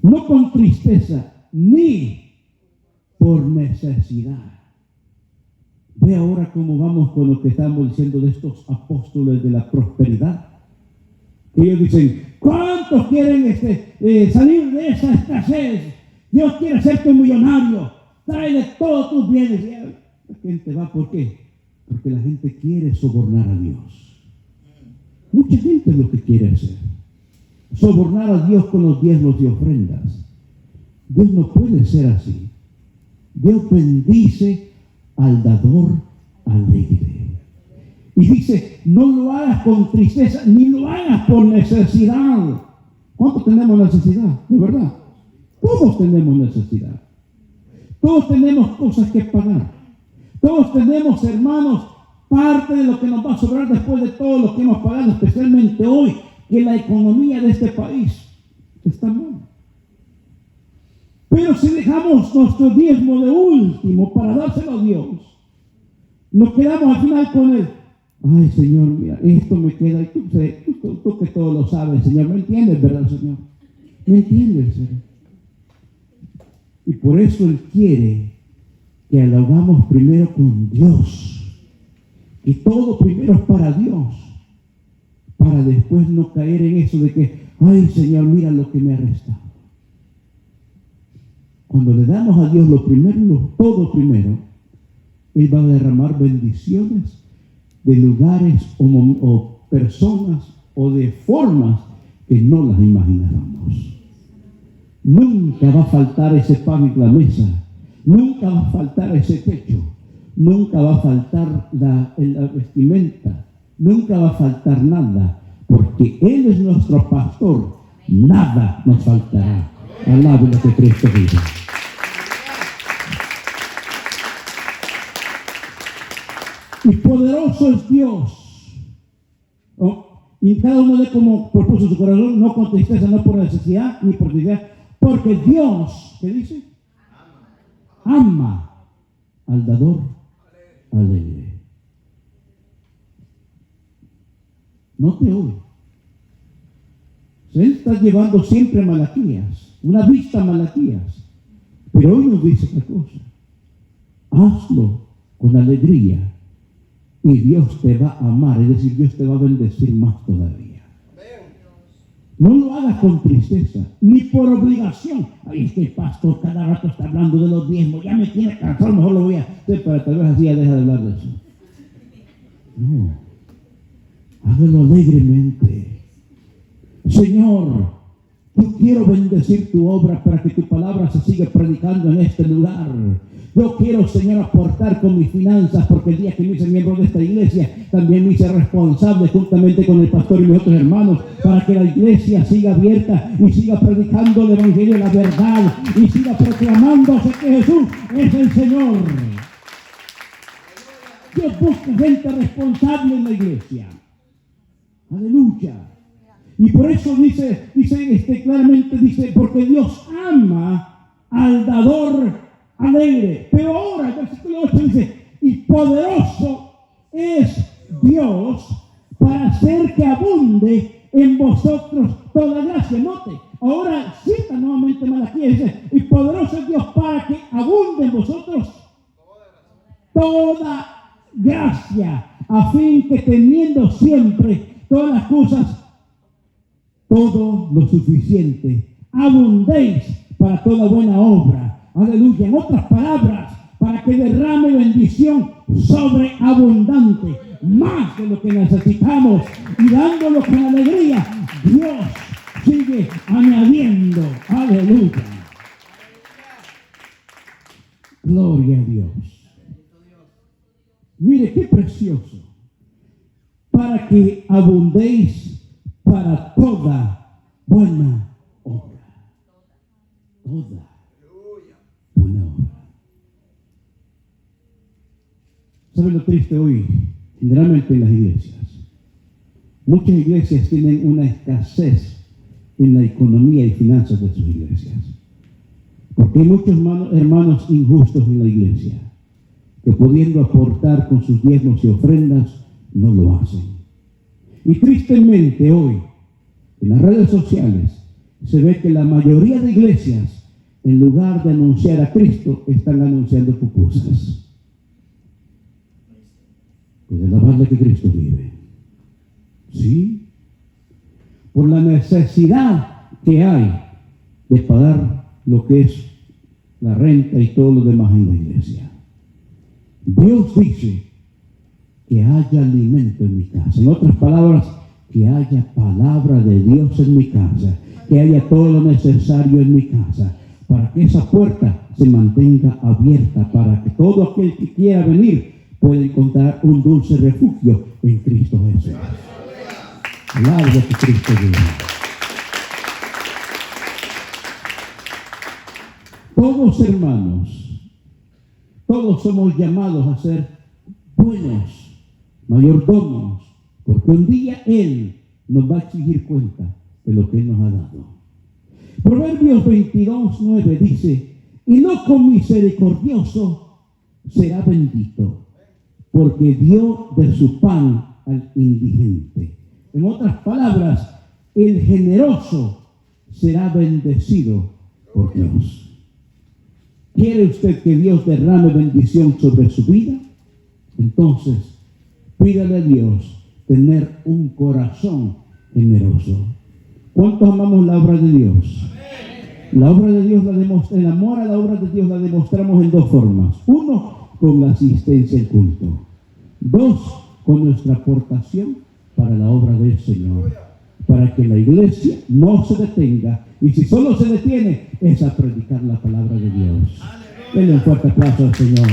No con tristeza, ni por necesidad. Ve ahora cómo vamos con lo que estamos diciendo de estos apóstoles de la prosperidad. Ellos dicen, ¿cuántos quieren salir de esa escasez? Dios quiere hacerte un millonario. Tráele todos tus bienes. Y la gente va, ¿por qué? Porque la gente quiere sobornar a Dios. Mucha gente es lo que quiere hacer. Sobornar a Dios con los diezmos y ofrendas. Dios no puede ser así. Dios bendice al dador alegre. Y dice, no lo hagas con tristeza, ni lo hagas por necesidad. ¿Cuántos tenemos necesidad? De verdad. Todos tenemos necesidad. Todos tenemos cosas que pagar. Todos tenemos, hermanos, parte de lo que nos va a sobrar después de todo lo que hemos pagado, especialmente hoy, que la economía de este país está mal. Pero si dejamos nuestro diezmo de último para dárselo a Dios, nos quedamos al final con él. Ay, Señor, mira, esto me queda. Y tú que todo lo sabes, Señor. ¿Me entiendes, verdad, Señor? ¿Me entiendes, Señor? Y por eso Él quiere que lo hagamos primero con Dios. Y todo primero es para Dios. Para después no caer en eso de que, ay, Señor, mira lo que me ha restado. Cuando le damos a Dios lo primero, todo primero, Él va a derramar bendiciones de lugares o personas o de formas que no las imaginábamos. Nunca va a faltar ese pan en la mesa. Nunca va a faltar ese techo. Nunca va a faltar la vestimenta. Nunca va a faltar nada. Porque Él es nuestro pastor. Nada nos faltará. Alabe lo que Cristo vive. Y poderoso es Dios. ¿No? Y cada uno de como propuso su corazón, no con tristeza, no por necesidad, ni por necesidad. Porque Dios, ¿qué dice? Ama al dador alegre. Note hoy. Él está llevando siempre a Malaquías, una vista a Malaquías. Pero hoy nos dice otra cosa. Hazlo con alegría y Dios te va a amar, es decir, Dios te va a bendecir más todavía. No lo hagas con tristeza, ni por obligación. Ay, es que el pastor cada rato está hablando de los diezmos, ya me tiene cansado, mejor lo voy a hacer para tal vez así ya deja de hablar de eso. No, hágalo alegremente. Señor, yo quiero bendecir tu obra para que tu palabra se siga predicando en este lugar. Yo quiero, Señor, aportar con mis finanzas, porque el día que me hice miembro de esta iglesia, también me hice responsable juntamente con el pastor y mis otros hermanos, para que la iglesia siga abierta y siga predicando el evangelio de la verdad y siga proclamándose que Jesús es el Señor. Dios busca gente responsable en la iglesia. Aleluya. Y por eso dice claramente, dice, porque Dios ama al dador alegre. Pero ahora el versículo 8 dice, y poderoso es Dios para hacer que abunde en vosotros toda gracia. Note, ahora cita nuevamente Malaquías, dice, y poderoso es Dios para que abunde en vosotros toda gracia, a fin que teniendo siempre todas las cosas, todo lo suficiente, abundéis para toda buena obra. Aleluya. En otras palabras, para que derrame bendición sobreabundante, más de lo que necesitamos, y dándolo con alegría, Dios sigue añadiendo. Aleluya. Gloria a Dios. Mire qué precioso. Para que abundéis para toda buena obra. Toda buena obra. ¿Saben lo triste hoy? Generalmente en las iglesias. Muchas iglesias tienen una escasez en la economía y finanzas de sus iglesias. Porque hay muchos hermanos injustos en la iglesia que pudiendo aportar con sus diezmos y ofrendas, no lo hacen. Y tristemente hoy, en las redes sociales, se ve que la mayoría de iglesias, en lugar de anunciar a Cristo, están anunciando pupusas. Pues es la verdad que Cristo vive. ¿Sí? Por la necesidad que hay de pagar lo que es la renta y todo lo demás en la iglesia. Dios dice que haya alimento en mi casa. En otras palabras, que haya palabra de Dios en mi casa, que haya todo lo necesario en mi casa, para que esa puerta se mantenga abierta, para que todo aquel que quiera venir pueda encontrar un dulce refugio en Cristo Jesús. Palabra que Cristo vive. Todos hermanos, todos somos llamados a ser buenos mayordomos, porque un día Él nos va a exigir cuenta de lo que Él nos ha dado. Proverbios 22:9 dice, y loco misericordioso será bendito, porque dio de su pan al indigente. En otras palabras, el generoso será bendecido por Dios. ¿Quiere usted que Dios derrame bendición sobre su vida? Entonces, pídale a Dios tener un corazón generoso. ¿Cuántos amamos la obra de Dios? La obra de Dios el amor a la obra de Dios la demostramos en dos formas. Uno, con la asistencia al culto. Dos, con nuestra aportación para la obra del Señor. Para que la iglesia no se detenga. Y si solo se detiene, es a predicar la palabra de Dios. Denle un fuerte aplauso al Señor.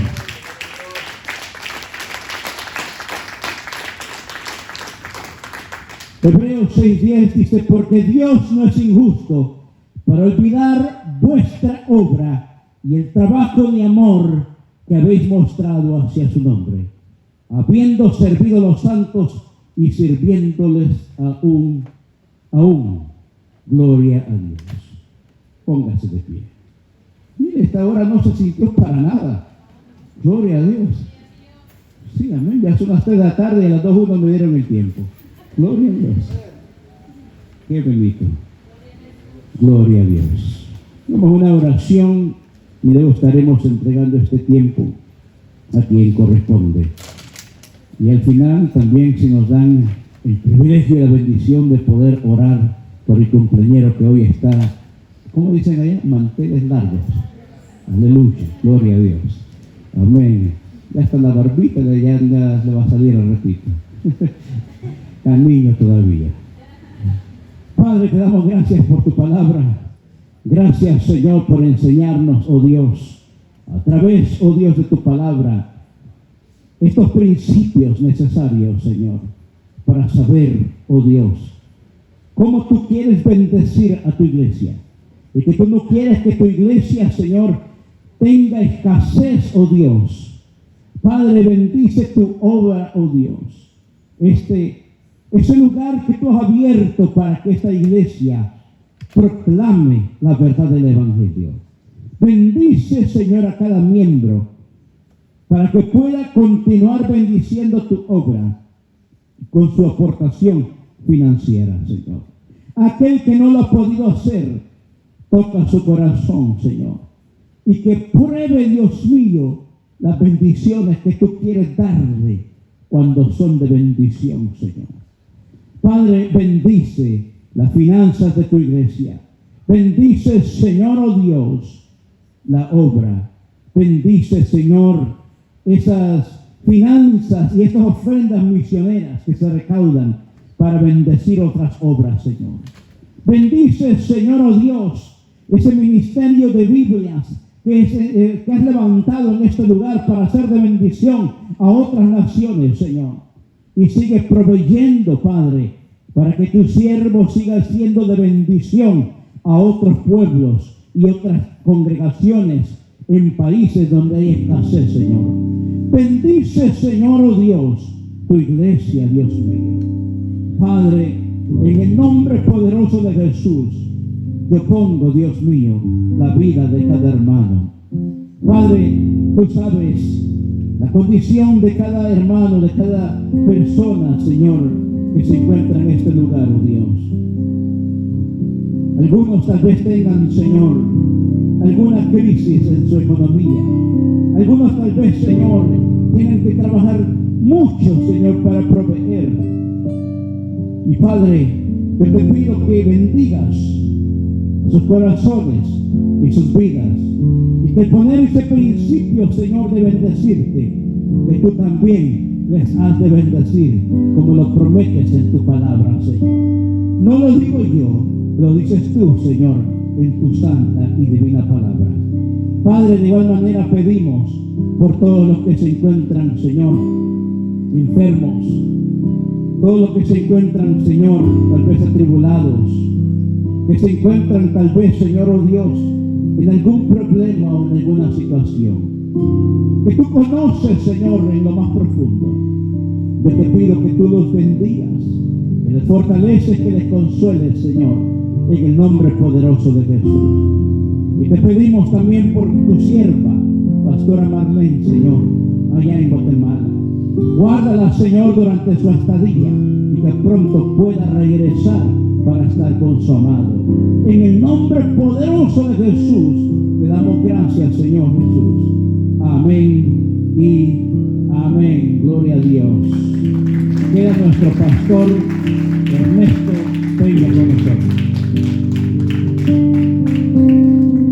Hebreos 6:10 dice, porque Dios no es injusto para olvidar vuestra obra y el trabajo de amor que habéis mostrado hacia su nombre, habiendo servido a los santos y sirviéndoles aún. Gloria a Dios. Póngase de pie. Mire, esta hora no se sintió para nada. Gloria a Dios. Sí, amén. Ya son las 3 de la tarde y a las 2:01 me dieron el tiempo. Gloria a Dios. Qué bendito. Gloria a Dios. Hagamos una oración y luego estaremos entregando este tiempo a quien corresponde. Y al final también, si nos dan el privilegio y la bendición de poder orar por el cumpleañero que hoy está, ¿cómo dicen allá? Manteles largos. Aleluya, gloria a Dios. Amén. Ya está la barbita, ya le va a salir al ratito. Está niño todavía. Padre, te damos gracias por tu palabra. Gracias, Señor, por enseñarnos, oh Dios, a través, oh Dios, de tu palabra, estos principios necesarios, Señor, para saber, oh Dios, cómo tú quieres bendecir a tu iglesia. Y que tú no quieres que tu iglesia, Señor, tenga escasez, oh Dios. Padre, bendice tu obra, oh Dios. Ese lugar que tú has abierto para que esta iglesia proclame la verdad del Evangelio. Bendice, Señor, a cada miembro para que pueda continuar bendiciendo tu obra con su aportación financiera, Señor. Aquel que no lo ha podido hacer, toca su corazón, Señor, y que pruebe, Dios mío, las bendiciones que tú quieres darle cuando son de bendición, Señor. Padre, bendice las finanzas de tu iglesia. Bendice, Señor, oh Dios, la obra. Bendice, Señor, esas finanzas y esas ofrendas misioneras que se recaudan para bendecir otras obras, Señor. Bendice, Señor, oh Dios, ese ministerio de Biblias que has levantado en este lugar para hacer de bendición a otras naciones, Señor. Y sigue proveyendo, Padre, para que tu siervo siga siendo de bendición a otros pueblos y otras congregaciones en países donde hay escasez, Señor. Bendice, Señor, oh Dios, tu iglesia, Dios mío. Padre, en el nombre poderoso de Jesús, yo pongo, Dios mío, la vida de cada hermano. Padre, tú sabes la condición de cada hermano, de cada persona, Señor, que se encuentra en este lugar, oh Dios. Algunos tal vez tengan, Señor, alguna crisis en su economía. Algunos tal vez, Señor, tienen que trabajar mucho, Señor, para proveer. Y Padre, yo te pido que bendigas sus corazones y sus vidas. Y que poner ese principio, Señor, de bendecirte, que tú también les has de bendecir, como lo prometes en tu palabra, Señor. No lo digo yo, lo dices tú, Señor, en tu santa y divina palabra. Padre, de igual manera pedimos por todos los que se encuentran, Señor, enfermos, todos los que se encuentran, Señor, tal vez atribulados, que se encuentran tal vez, Señor, oh Dios, en algún problema o en alguna situación, que tú conoces, Señor, en lo más profundo. Yo te pido que tú los bendigas, que les fortaleces, que les consueles, Señor, en el nombre poderoso de Jesús. Y te pedimos también por tu sierva, Pastora Marlene, Señor, allá en Guatemala. Guárdala, Señor, durante su estadía y que pronto pueda regresar para estar con su amado. En el nombre poderoso de Jesús, te damos gracias, Señor Jesús. Amén y amén. Gloria a Dios. Queda nuestro pastor Ernesto Peña con nosotros.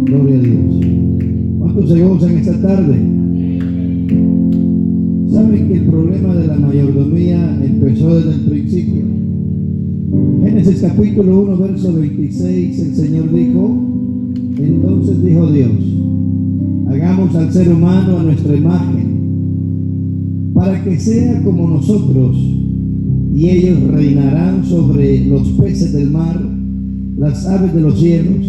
Gloria a Dios. ¿Cuántos se gozan esta tarde? Saben que el problema de la mayordomía empezó desde el principio. Génesis capítulo 1, verso 26, el Señor dijo: entonces dijo Dios, hagamos al ser humano a nuestra imagen, para que sea como nosotros, y ellos reinarán sobre los peces del mar, las aves de los cielos,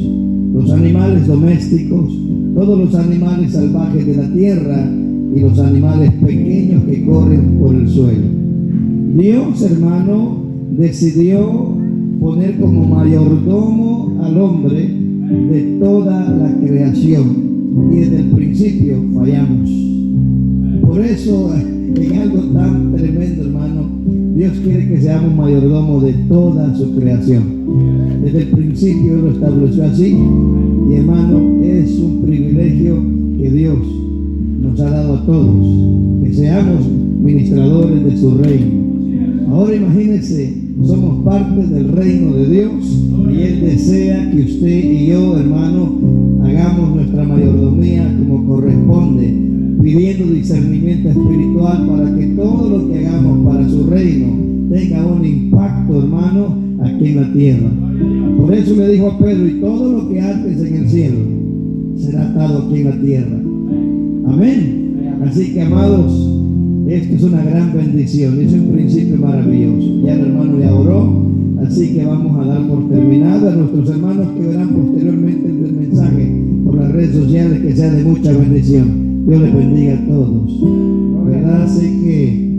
los animales domésticos, todos los animales salvajes de la tierra y los animales pequeños que corren por el suelo. Dios, hermano, decidió poner como mayordomo al hombre de toda la creación, y desde el principio fallamos. Por eso, en algo tan tremendo, hermano, Dios quiere que seamos mayordomos de toda su creación. Desde el principio lo estableció así, y hermano, es un privilegio que Dios nos ha dado a todos, que seamos ministradores de su reino. Ahora imagínense, somos parte del reino de Dios, y Él desea que usted y yo, hermano, hagamos nuestra mayordomía como corresponde, pidiendo discernimiento espiritual para que todo lo que hagamos para su reino tenga un impacto, hermano, aquí en la tierra. Por eso le dijo a Pedro: y todo lo que ates en el cielo será atado aquí en la tierra. Amén. Así que, amados, esto es una gran bendición, es un principio maravilloso. Ya el hermano ya oró, así que vamos a dar por terminado. A nuestros hermanos que verán posteriormente el mensaje por las redes sociales, que sea de mucha bendición. Dios les bendiga a todos. ¿Verdad? Así que